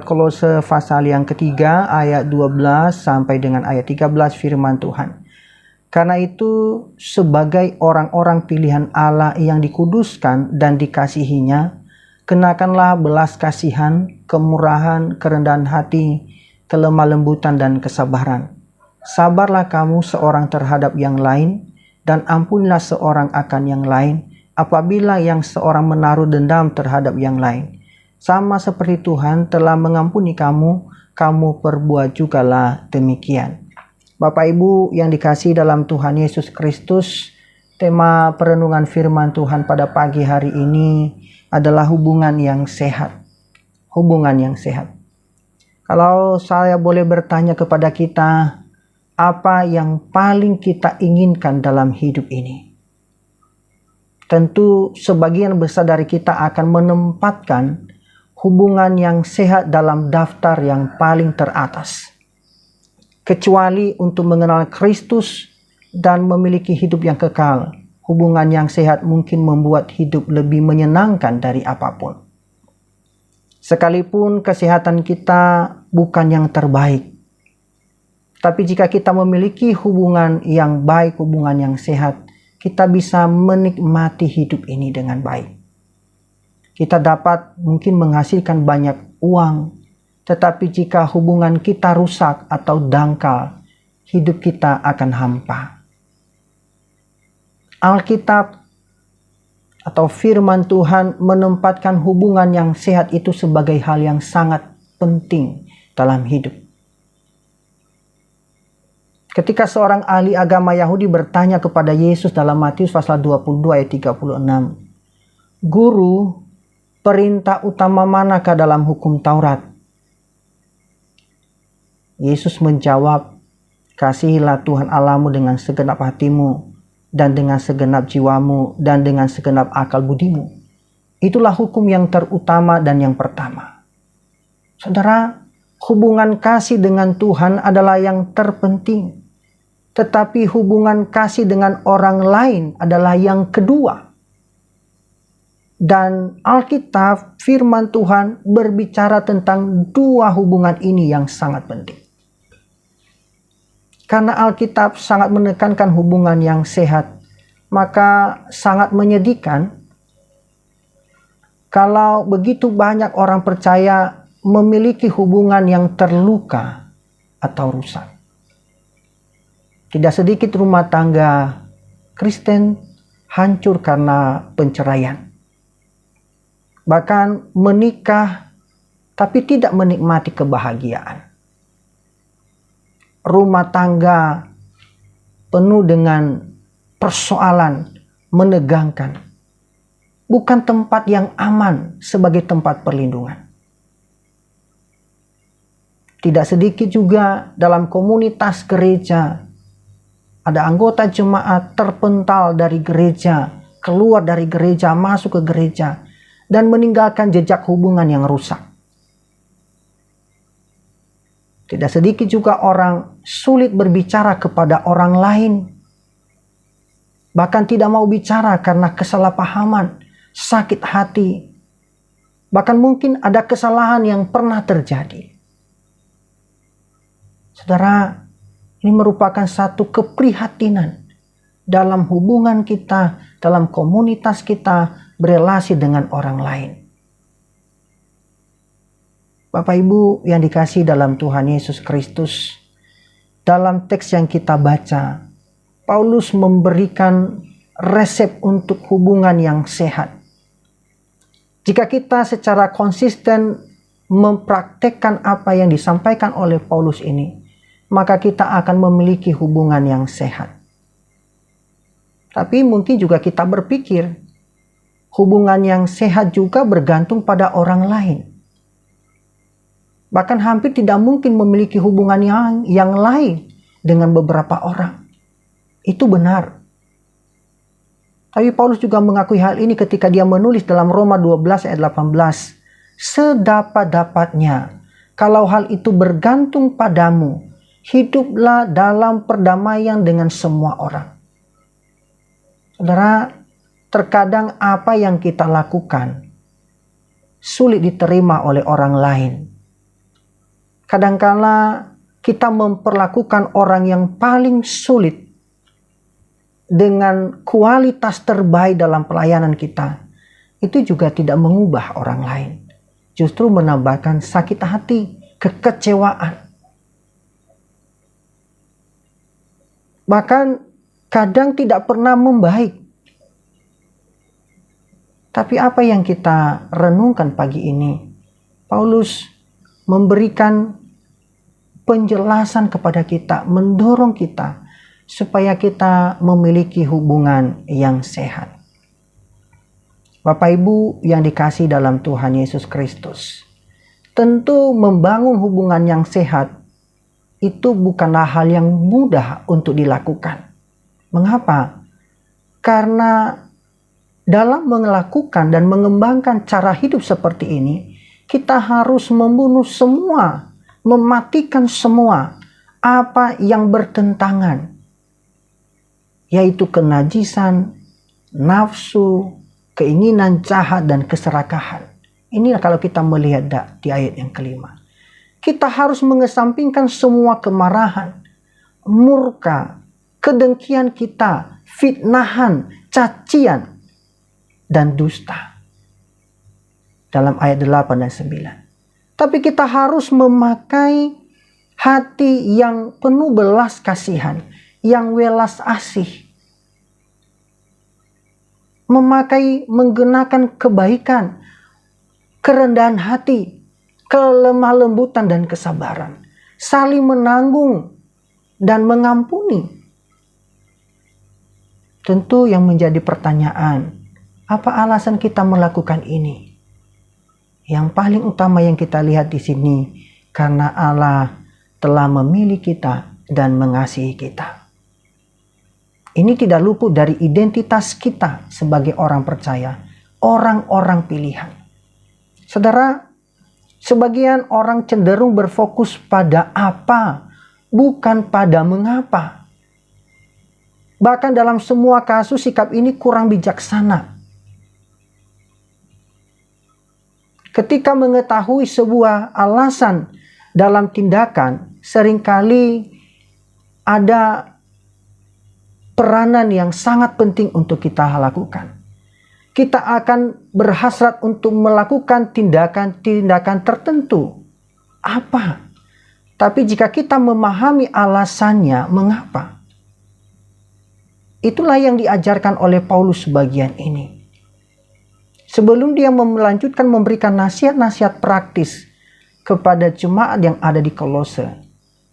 Kolose pasal yang ketiga ayat 12 sampai dengan ayat 13 firman Tuhan. Karena itu sebagai orang-orang pilihan Allah yang dikuduskan dan dikasihinya, kenakanlah belas kasihan, kemurahan, kerendahan hati, kelemah lembutan dan kesabaran. Sabarlah kamu seorang terhadap yang lain, dan ampunilah seorang akan yang lain, apabila yang seorang menaruh dendam terhadap yang lain. Sama seperti Tuhan telah mengampuni kamu, kamu perbuat jugalah demikian. Bapak Ibu yang dikasihi dalam Tuhan Yesus Kristus, tema perenungan firman Tuhan pada pagi hari ini adalah hubungan yang sehat. Hubungan yang sehat. Kalau saya boleh bertanya kepada kita, apa yang paling kita inginkan dalam hidup ini? Tentu sebagian besar dari kita akan menempatkan hubungan yang sehat dalam daftar yang paling teratas. Kecuali untuk mengenal Kristus dan memiliki hidup yang kekal, hubungan yang sehat mungkin membuat hidup lebih menyenangkan dari apapun. Sekalipun kesehatan kita bukan yang terbaik, tapi jika kita memiliki hubungan yang baik, hubungan yang sehat, kita bisa menikmati hidup ini dengan baik. Kita dapat mungkin menghasilkan banyak uang, tetapi jika hubungan kita rusak atau dangkal, hidup kita akan hampa. Alkitab atau firman Tuhan menempatkan hubungan yang sehat itu sebagai hal yang sangat penting dalam hidup. Ketika seorang ahli agama Yahudi bertanya kepada Yesus dalam Matius pasal 22 ayat 36, "Guru, perintah utama manakah dalam hukum Taurat?" Yesus menjawab, "Kasihilah Tuhan Allahmu dengan segenap hatimu, dan dengan segenap jiwamu, dan dengan segenap akal budimu. Itulah hukum yang terutama dan yang pertama." Saudara, hubungan kasih dengan Tuhan adalah yang terpenting. Tetapi hubungan kasih dengan orang lain adalah yang kedua. Dan Alkitab, firman Tuhan berbicara tentang dua hubungan ini yang sangat penting. Karena Alkitab sangat menekankan hubungan yang sehat, maka sangat menyedihkan kalau begitu banyak orang percaya memiliki hubungan yang terluka atau rusak. Tidak sedikit rumah tangga Kristen hancur karena perceraian. Bahkan menikah tapi tidak menikmati kebahagiaan. Rumah tangga penuh dengan persoalan menegangkan. Bukan tempat yang aman sebagai tempat perlindungan. Tidak sedikit juga dalam komunitas gereja ada anggota jemaat terpental dari gereja, keluar dari gereja, masuk ke gereja, dan meninggalkan jejak hubungan yang rusak. Tidak sedikit juga orang sulit berbicara kepada orang lain. Bahkan tidak mau bicara karena kesalahpahaman, sakit hati. Bahkan mungkin ada kesalahan yang pernah terjadi. Saudara, ini merupakan satu keprihatinan dalam hubungan kita, dalam komunitas kita, berelasi dengan orang lain. Bapak Ibu yang dikasihi dalam Tuhan Yesus Kristus, dalam teks yang kita baca, Paulus memberikan resep untuk hubungan yang sehat. Jika kita secara konsisten mempraktekkan apa yang disampaikan oleh Paulus ini, maka kita akan memiliki hubungan yang sehat. Tapi mungkin juga kita berpikir, hubungan yang sehat juga bergantung pada orang lain. Bahkan hampir tidak mungkin memiliki hubungan yang lain dengan beberapa orang. Itu benar. Tapi Paulus juga mengakui hal ini ketika dia menulis dalam Roma 12 ayat 18. "Sedapat-dapatnya, kalau hal itu bergantung padamu, hiduplah dalam perdamaian dengan semua orang." Saudara, terkadang apa yang kita lakukan sulit diterima oleh orang lain. kadangkala kita memperlakukan orang yang paling sulit dengan kualitas terbaik dalam pelayanan kita, itu juga tidak mengubah orang lain. Justru menambahkan sakit hati, kekecewaan. Bahkan kadang tidak pernah membaik. Tapi apa yang kita renungkan pagi ini, Paulus memberikan penjelasan kepada kita, mendorong kita supaya kita memiliki hubungan yang sehat. Bapak Ibu yang dikasihi dalam Tuhan Yesus Kristus, tentu membangun hubungan yang sehat itu bukanlah hal yang mudah untuk dilakukan. Mengapa? Karena dalam melakukan dan mengembangkan cara hidup seperti ini, kita harus membunuh semua, mematikan semua apa yang bertentangan, yaitu kenajisan, nafsu, keinginan jahat, dan keserakahan. Inilah kalau kita melihat di ayat yang kelima. Kita harus mengesampingkan semua kemarahan, murka, kedengkian kita, fitnahan, cacian, dan dusta. Dalam ayat 8 dan 9. Tapi kita harus memakai hati yang penuh belas kasihan, yang welas asih. Menggunakan kebaikan, kerendahan hati, kelemah lembutan dan kesabaran. Saling menanggung dan mengampuni. Tentu yang menjadi pertanyaan, apa alasan kita melakukan ini? Yang paling utama yang kita lihat di sini, karena Allah telah memilih kita dan mengasihi kita. Ini tidak luput dari identitas kita sebagai orang percaya, orang-orang pilihan. Saudara, sebagian orang cenderung berfokus pada apa, bukan pada mengapa. Bahkan dalam semua kasus sikap ini kurang bijaksana. Ketika mengetahui sebuah alasan dalam tindakan, seringkali ada peranan yang sangat penting untuk kita lakukan. Kita akan berhasrat untuk melakukan tindakan-tindakan tertentu. Apa? Tapi jika kita memahami alasannya, mengapa? Itulah yang diajarkan oleh Paulus sebagian ini. Sebelum dia melanjutkan memberikan nasihat-nasihat praktis kepada jemaat yang ada di Kolose,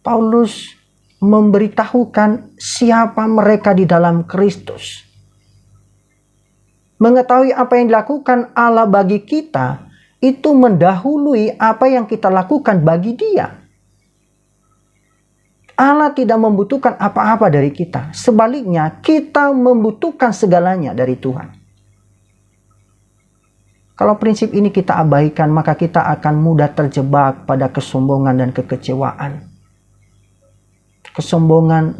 Paulus memberitahukan siapa mereka di dalam Kristus. Mengetahui apa yang dilakukan Allah bagi kita, itu mendahului apa yang kita lakukan bagi Dia. Allah tidak membutuhkan apa-apa dari kita. Sebaliknya, kita membutuhkan segalanya dari Tuhan. Kalau prinsip ini kita abaikan, maka kita akan mudah terjebak pada kesombongan dan kekecewaan. Kesombongan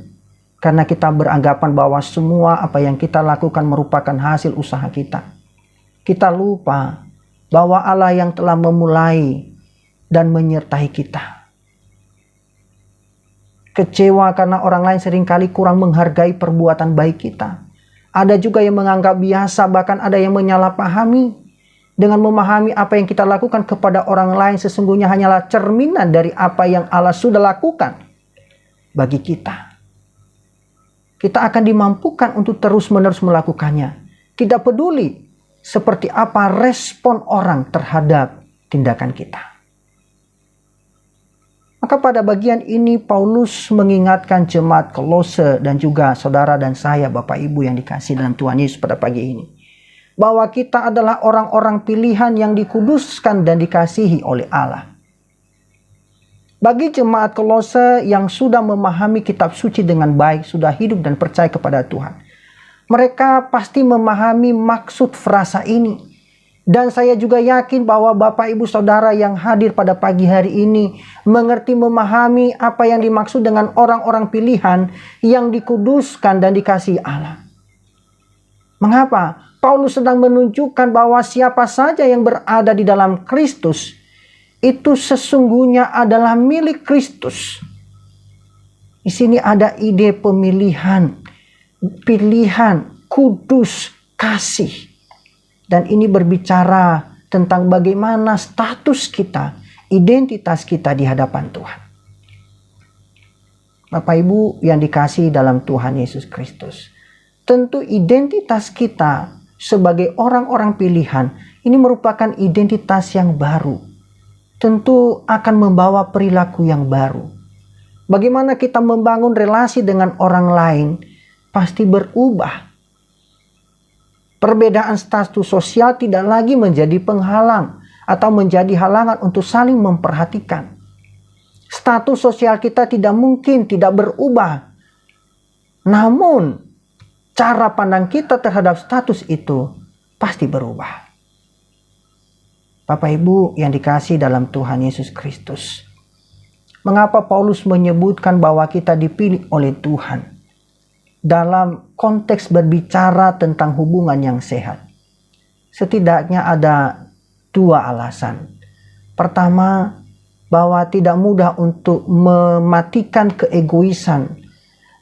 karena kita beranggapan bahwa semua apa yang kita lakukan merupakan hasil usaha kita. Kita lupa bahwa Allah yang telah memulai dan menyertai kita. Kecewa karena orang lain seringkali kurang menghargai perbuatan baik kita. Ada juga yang menganggap biasa, bahkan ada yang menyalahpahami. Dengan memahami apa yang kita lakukan kepada orang lain sesungguhnya hanyalah cerminan dari apa yang Allah sudah lakukan bagi kita. Kita akan dimampukan untuk terus-menerus melakukannya. Tidak peduli seperti apa respon orang terhadap tindakan kita. Maka pada bagian ini Paulus mengingatkan jemaat Kolose dan juga saudara dan saya, Bapak Ibu yang dikasihi dalam Tuhan Yesus pada pagi ini, bahwa kita adalah orang-orang pilihan yang dikuduskan dan dikasihi oleh Allah. Bagi jemaat Kolose yang sudah memahami kitab suci dengan baik, sudah hidup dan percaya kepada Tuhan, mereka pasti memahami maksud frasa ini. Dan saya juga yakin bahwa Bapak Ibu Saudara yang hadir pada pagi hari ini mengerti, memahami apa yang dimaksud dengan orang-orang pilihan yang dikuduskan dan dikasihi Allah. Mengapa? Paulus sedang menunjukkan bahwa siapa saja yang berada di dalam Kristus itu sesungguhnya adalah milik Kristus. Di sini ada ide pemilihan, pilihan, kudus, kasih. Dan ini berbicara tentang bagaimana status kita, identitas kita di hadapan Tuhan. Bapak Ibu yang dikasihi dalam Tuhan Yesus Kristus, tentu identitas kita sebagai orang-orang pilihan ini merupakan identitas yang baru. Tentu akan membawa perilaku yang baru. Bagaimana kita membangun relasi dengan orang lain pasti berubah. Perbedaan status sosial tidak lagi menjadi penghalang atau menjadi halangan untuk saling memperhatikan. Status sosial kita tidak mungkin tidak berubah. Namun, cara pandang kita terhadap status itu pasti berubah. Bapak Ibu yang dikasihi dalam Tuhan Yesus Kristus. Mengapa Paulus menyebutkan bahwa kita dipilih oleh Tuhan dalam konteks berbicara tentang hubungan yang sehat? Setidaknya ada dua alasan. Pertama, bahwa tidak mudah untuk mematikan keegoisan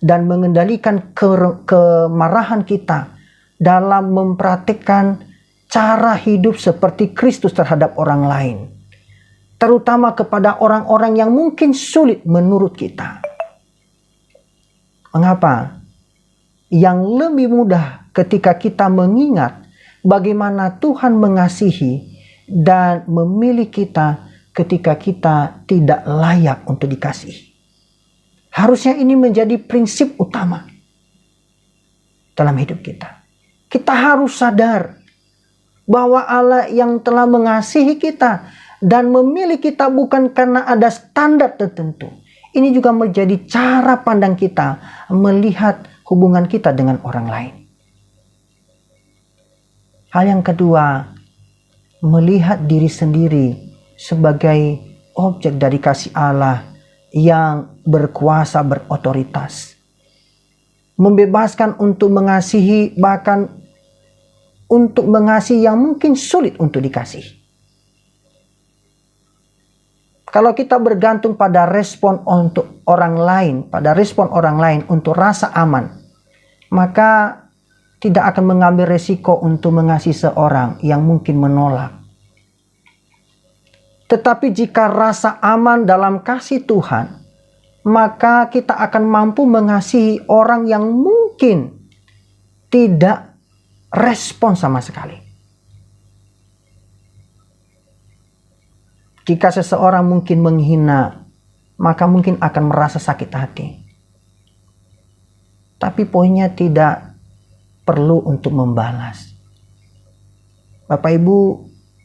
dan mengendalikan kemarahan kita dalam mempraktikkan cara hidup seperti Kristus terhadap orang lain, terutama kepada orang-orang yang mungkin sulit menurut kita. Mengapa? Yang lebih mudah ketika kita mengingat bagaimana Tuhan mengasihi dan memilih kita ketika kita tidak layak untuk dikasihi. Harusnya ini menjadi prinsip utama dalam hidup kita. Kita harus sadar bahwa Allah yang telah mengasihi kita dan memilih kita bukan karena ada standar tertentu. Ini juga menjadi cara pandang kita melihat hubungan kita dengan orang lain. Hal yang kedua, melihat diri sendiri sebagai objek dari kasih Allah yang berkuasa, berotoritas. Membebaskan untuk mengasihi, bahkan untuk mengasihi yang mungkin sulit untuk dikasihi. Kalau kita bergantung pada respon untuk orang lain, pada respon orang lain untuk rasa aman, maka tidak akan mengambil resiko untuk mengasihi seorang yang mungkin menolak. Tetapi jika rasa aman dalam kasih Tuhan, maka kita akan mampu mengasihi orang yang mungkin tidak respon sama sekali. Jika seseorang mungkin menghina, maka mungkin akan merasa sakit hati. Tapi poinnya tidak perlu untuk membalas. Bapak Ibu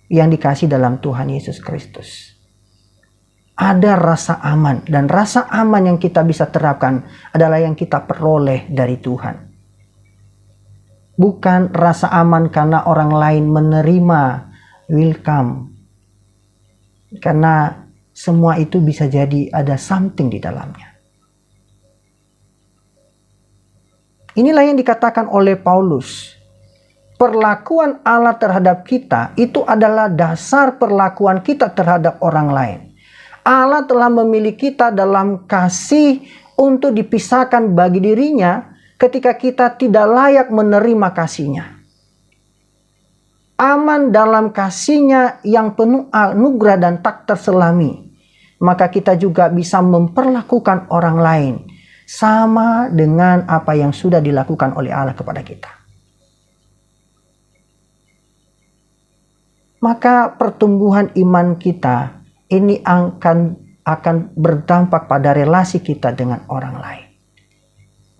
yang dikasihi dalam Tuhan Yesus Kristus, ada rasa aman, dan rasa aman yang kita bisa terapkan adalah yang kita peroleh dari Tuhan. Bukan rasa aman karena orang lain menerima, welcome. Karena semua itu bisa jadi ada something di dalamnya. Inilah yang dikatakan oleh Paulus. Perlakuan Allah terhadap kita itu adalah dasar perlakuan kita terhadap orang lain. Allah telah memilih kita dalam kasih untuk dipisahkan bagi dirinya ketika kita tidak layak menerima kasihnya. Aman dalam kasihnya yang penuh anugerah dan tak terselami. Maka kita juga bisa memperlakukan orang lain sama dengan apa yang sudah dilakukan oleh Allah kepada kita. Maka pertumbuhan iman kita ini akan berdampak pada relasi kita dengan orang lain.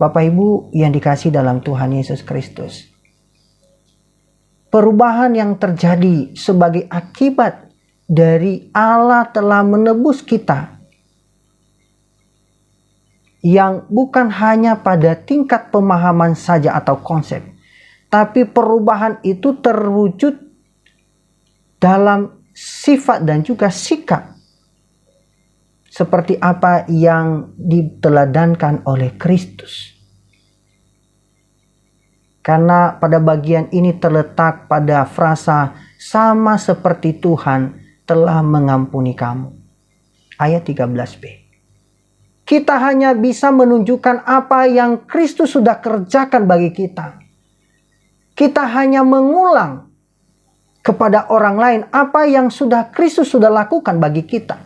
Bapak Ibu yang dikasihi dalam Tuhan Yesus Kristus, perubahan yang terjadi sebagai akibat dari Allah telah menebus kita, yang bukan hanya pada tingkat pemahaman saja atau konsep, tapi perubahan itu terwujud dalam sifat dan juga sikap, seperti apa yang diteladankan oleh Kristus. Karena pada bagian ini terletak pada frasa sama seperti Tuhan, telah mengampuni kamu. Ayat 13b. Kita hanya bisa menunjukkan apa yang Kristus sudah kerjakan bagi kita. Kita hanya mengulang kepada orang lain apa yang sudah Kristus sudah lakukan bagi kita.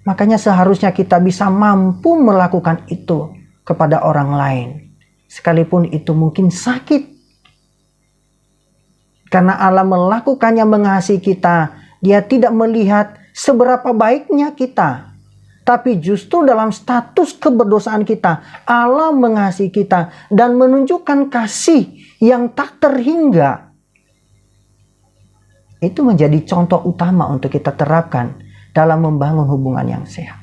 Makanya seharusnya kita bisa mampu melakukan itu kepada orang lain. Sekalipun itu mungkin sakit. Karena Allah melakukannya mengasihi kita. Dia tidak melihat seberapa baiknya kita. Tapi justru dalam status keberdosaan kita, Allah mengasihi kita dan menunjukkan kasih yang tak terhingga. Itu menjadi contoh utama untuk kita terapkan dalam membangun hubungan yang sehat.